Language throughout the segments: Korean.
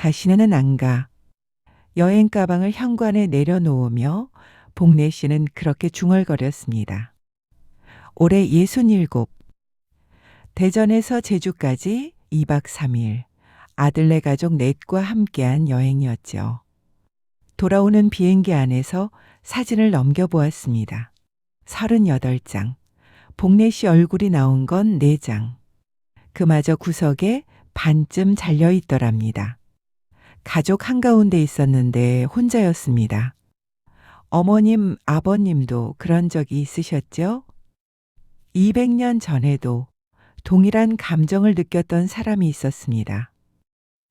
다시는 안 가. 여행 가방을 현관에 내려놓으며 복례 씨는 그렇게 중얼거렸습니다. 올해 67. 대전에서 제주까지 2박 3일. 아들네 가족 넷과 함께한 여행이었죠. 돌아오는 비행기 안에서 사진을 넘겨보았습니다. 38장. 복례 씨 얼굴이 나온 건 4장. 그마저 구석에 반쯤 잘려 있더랍니다. 가족 한가운데 있었는데 혼자였습니다. 어머님, 아버님도 그런 적이 있으셨죠? 200년 전에도 동일한 감정을 느꼈던 사람이 있었습니다.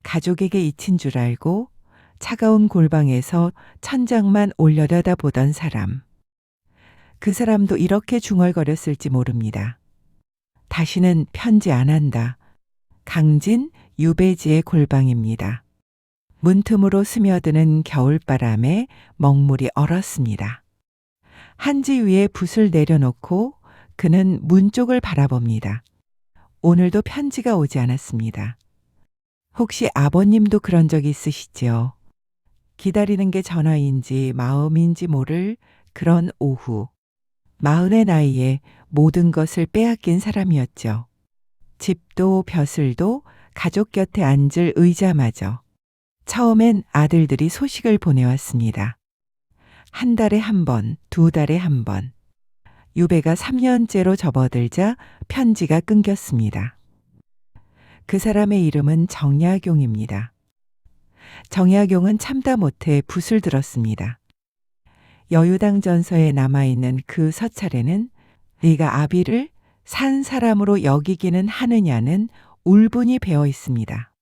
가족에게 잊힌 줄 알고 차가운 골방에서 천장만 올려다다 보던 사람. 그 사람도 이렇게 중얼거렸을지 모릅니다. 다시는 편지 안 한다. 강진 유배지의 골방입니다. 문틈으로 스며드는 겨울바람에 먹물이 얼었습니다. 한지 위에 붓을 내려놓고 그는 문 쪽을 바라봅니다. 오늘도 편지가 오지 않았습니다. 혹시 아버님도 그런 적이 있으시지요? 기다리는 게 전화인지 마음인지 모를 그런 오후. 40의 나이에 모든 것을 빼앗긴 사람이었죠. 집도 벼슬도 가족 곁에 앉을 의자마저. 처음엔 아들들이 소식을 보내왔습니다. 1달에 1번, 2달에 1번. 유배가 3년째로 접어들자 편지가 끊겼습니다. 그 사람의 이름은 정약용입니다. 정약용은 참다 못해 붓을 들었습니다. 여유당 전서에 남아있는 그 서찰에는 네가 아비를 산 사람으로 여기기는 하느냐는 울분이 배어 있습니다.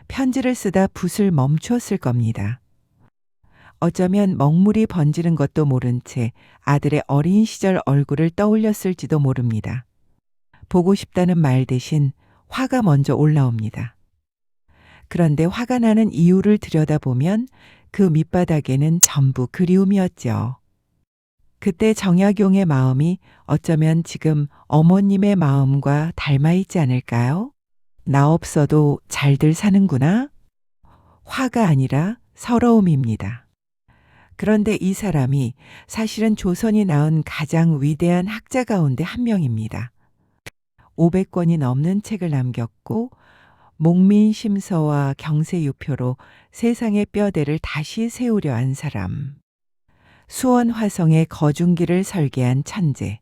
편지를 쓰다 붓을 멈추었을 겁니다. 어쩌면 먹물이 번지는 것도 모른 채 아들의 어린 시절 얼굴을 떠올렸을지도 모릅니다. 보고 싶다는 말 대신 화가 먼저 올라옵니다. 그런데 화가 나는 이유를 들여다보면 그 밑바닥에는 전부 그리움이었죠. 그때 정약용의 마음이 어쩌면 지금 어머님의 마음과 닮아 있지 않을까요? 나 없어도 잘들 사는구나. 화가 아니라 서러움입니다. 그런데 이 사람이 사실은 조선이 낳은 가장 위대한 학자 가운데 한 명입니다. 500권이 넘는 책을 남겼고 목민심서와 경세유표로 세상의 뼈대를 다시 세우려 한 사람. 수원화성의 거중기를 설계한 천재.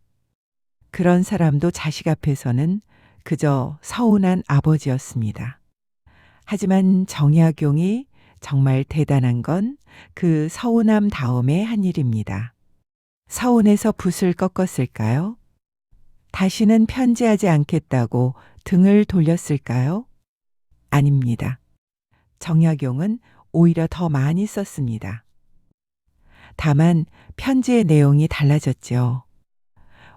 그런 사람도 자식 앞에서는 그저 서운한 아버지였습니다. 하지만 정약용이 정말 대단한 건 그 서운함 다음에 한 일입니다. 서운해서 붓을 꺾었을까요? 다시는 편지하지 않겠다고 등을 돌렸을까요? 아닙니다. 정약용은 오히려 더 많이 썼습니다. 다만 편지의 내용이 달라졌죠.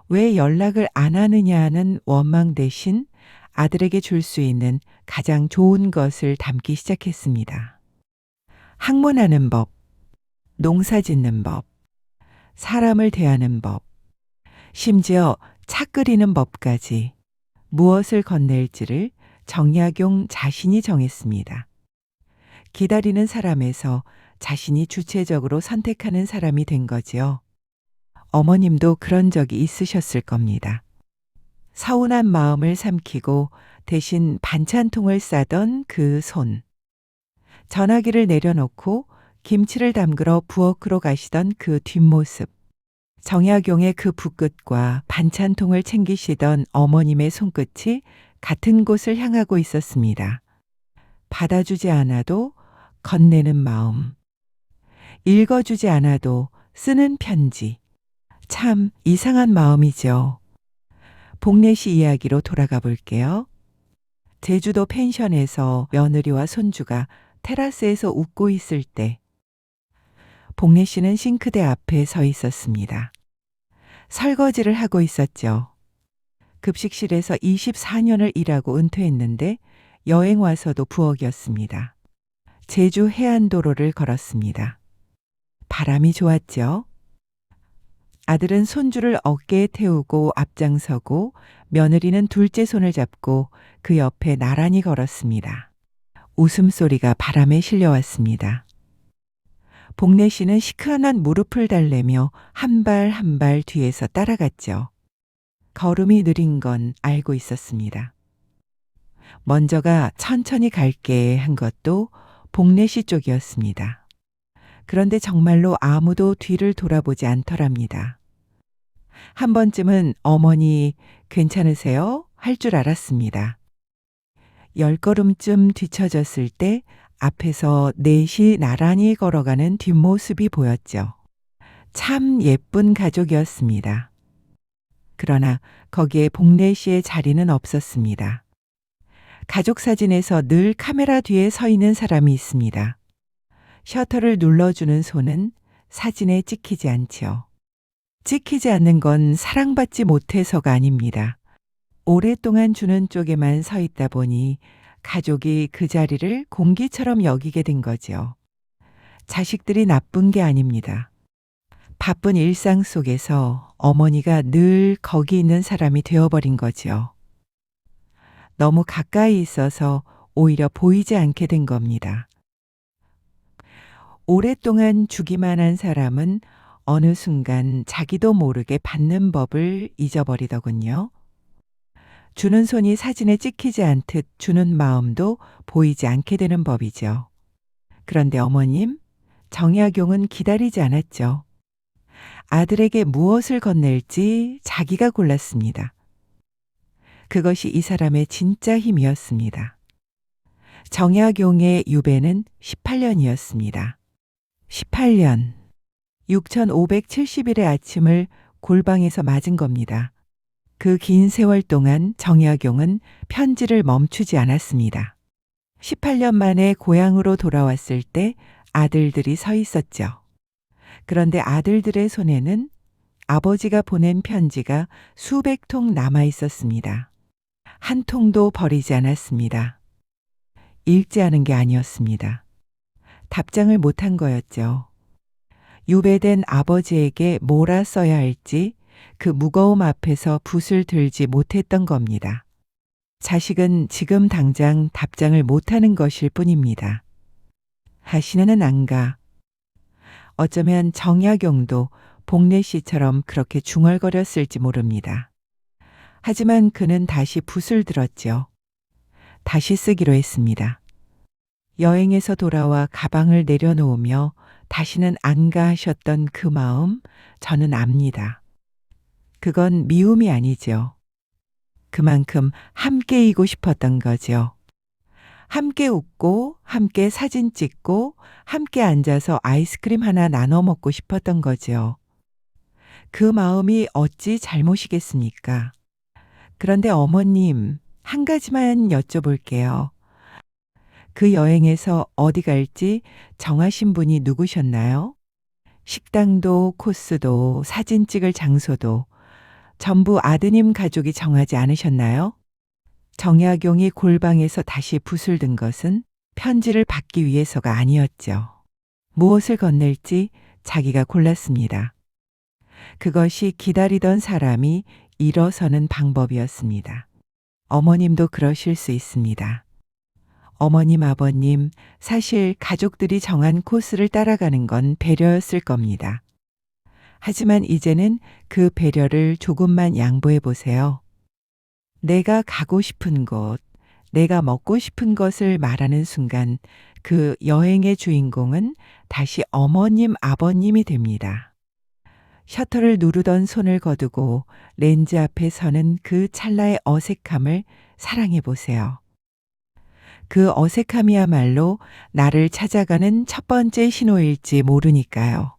왜 연락을 안 하느냐는 원망 대신 아들에게 줄 수 있는 가장 좋은 것을 담기 시작했습니다. 학문하는 법, 농사 짓는 법, 사람을 대하는 법, 심지어 차 끓이는 법까지 무엇을 건넬지를 정약용 자신이 정했습니다. 기다리는 사람에서 자신이 주체적으로 선택하는 사람이 된 거지요. 어머님도 그런 적이 있으셨을 겁니다. 서운한 마음을 삼키고 대신 반찬통을 싸던 그 손. 전화기를 내려놓고 김치를 담그러 부엌으로 가시던 그 뒷모습. 정약용의 그 붓끝과 반찬통을 챙기시던 어머님의 손끝이 같은 곳을 향하고 있었습니다. 받아주지 않아도 건네는 마음. 읽어주지 않아도 쓰는 편지. 참 이상한 마음이죠. 복례 씨 이야기로 돌아가 볼게요. 제주도 펜션에서 며느리와 손주가 테라스에서 웃고 있을 때 복례 씨는 싱크대 앞에 서 있었습니다. 설거지를 하고 있었죠. 급식실에서 24년을 일하고 은퇴했는데 여행 와서도 부엌이었습니다. 제주 해안도로를 걸었습니다. 바람이 좋았죠. 아들은 손주를 어깨에 태우고 앞장서고 며느리는 둘째 손을 잡고 그 옆에 나란히 걸었습니다. 웃음소리가 바람에 실려왔습니다. 복래 씨는 시큰한 무릎을 달래며 한 발 한 발 뒤에서 따라갔죠. 걸음이 느린 건 알고 있었습니다. 먼저가 천천히 갈게 한 것도 복래 씨 쪽이었습니다. 그런데 정말로 아무도 뒤를 돌아보지 않더랍니다. 한 번쯤은 어머니 괜찮으세요? 할 줄 알았습니다. 10걸음쯤 뒤처졌을 때 앞에서 넷이 나란히 걸어가는 뒷모습이 보였죠. 참 예쁜 가족이었습니다. 그러나 거기에 복래 씨의 자리는 없었습니다. 가족 사진에서 늘 카메라 뒤에 서 있는 사람이 있습니다. 셔터를 눌러주는 손은 사진에 찍히지 않지요. 찍히지 않는 건 사랑받지 못해서가 아닙니다. 오랫동안 주는 쪽에만 서 있다 보니 가족이 그 자리를 공기처럼 여기게 된 거죠. 자식들이 나쁜 게 아닙니다. 바쁜 일상 속에서 어머니가 늘 거기 있는 사람이 되어버린 거지요. 너무 가까이 있어서 오히려 보이지 않게 된 겁니다. 오랫동안 주기만 한 사람은 어느 순간 자기도 모르게 받는 법을 잊어버리더군요. 주는 손이 사진에 찍히지 않듯 주는 마음도 보이지 않게 되는 법이죠. 그런데 어머님, 정약용은 기다리지 않았죠. 아들에게 무엇을 건넬지 자기가 골랐습니다. 그것이 이 사람의 진짜 힘이었습니다. 정약용의 유배는 18년이었습니다. 18년. 6570일의 아침을 골방에서 맞은 겁니다. 그 긴 세월 동안 정약용은 편지를 멈추지 않았습니다. 18년 만에 고향으로 돌아왔을 때 아들들이 서 있었죠. 그런데 아들들의 손에는 아버지가 보낸 편지가 수백 통 남아 있었습니다. 한 통도 버리지 않았습니다. 읽지 않은 게 아니었습니다. 답장을 못한 거였죠. 유배된 아버지에게 뭐라 써야 할지 그 무거움 앞에서 붓을 들지 못했던 겁니다. 자식은 지금 당장 답장을 못하는 것일 뿐입니다. 하시는 안가. 어쩌면 정약용도 복래 씨처럼 그렇게 중얼거렸을지 모릅니다. 하지만 그는 다시 붓을 들었죠. 다시 쓰기로 했습니다. 여행에서 돌아와 가방을 내려놓으며 다시는 안가 하셨던 그 마음 저는 압니다. 그건 미움이 아니죠. 그만큼 함께이고 싶었던 거죠. 함께 웃고 함께 사진 찍고 함께 앉아서 아이스크림 하나 나눠 먹고 싶었던 거죠. 그 마음이 어찌 잘못이겠습니까? 그런데 어머님, 한 가지만 여쭤볼게요. 그 여행에서 어디 갈지 정하신 분이 누구셨나요? 식당도 코스도 사진 찍을 장소도 전부 아드님 가족이 정하지 않으셨나요? 정약용이 골방에서 다시 붓을 든 것은 편지를 받기 위해서가 아니었죠. 무엇을 건넬지 자기가 골랐습니다. 그것이 기다리던 사람이 일어서는 방법이었습니다. 어머님도 그러실 수 있습니다. 어머님, 아버님, 사실 가족들이 정한 코스를 따라가는 건 배려였을 겁니다. 하지만 이제는 그 배려를 조금만 양보해 보세요. 내가 가고 싶은 곳, 내가 먹고 싶은 것을 말하는 순간 그 여행의 주인공은 다시 어머님, 아버님이 됩니다. 셔터를 누르던 손을 거두고 렌즈 앞에 서는 그 찰나의 어색함을 사랑해 보세요. 그 어색함이야말로 나를 찾아가는 첫 번째 신호일지 모르니까요.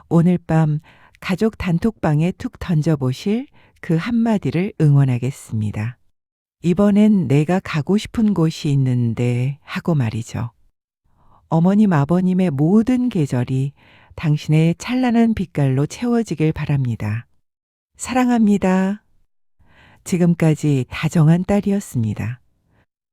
오늘 밤 가족 단톡방에 툭 던져보실 그 한마디를 응원하겠습니다. 이번엔 내가 가고 싶은 곳이 있는데 하고 말이죠. 어머님, 아버님의 모든 계절이 당신의 찬란한 빛깔로 채워지길 바랍니다. 사랑합니다. 지금까지 다정한 딸이었습니다.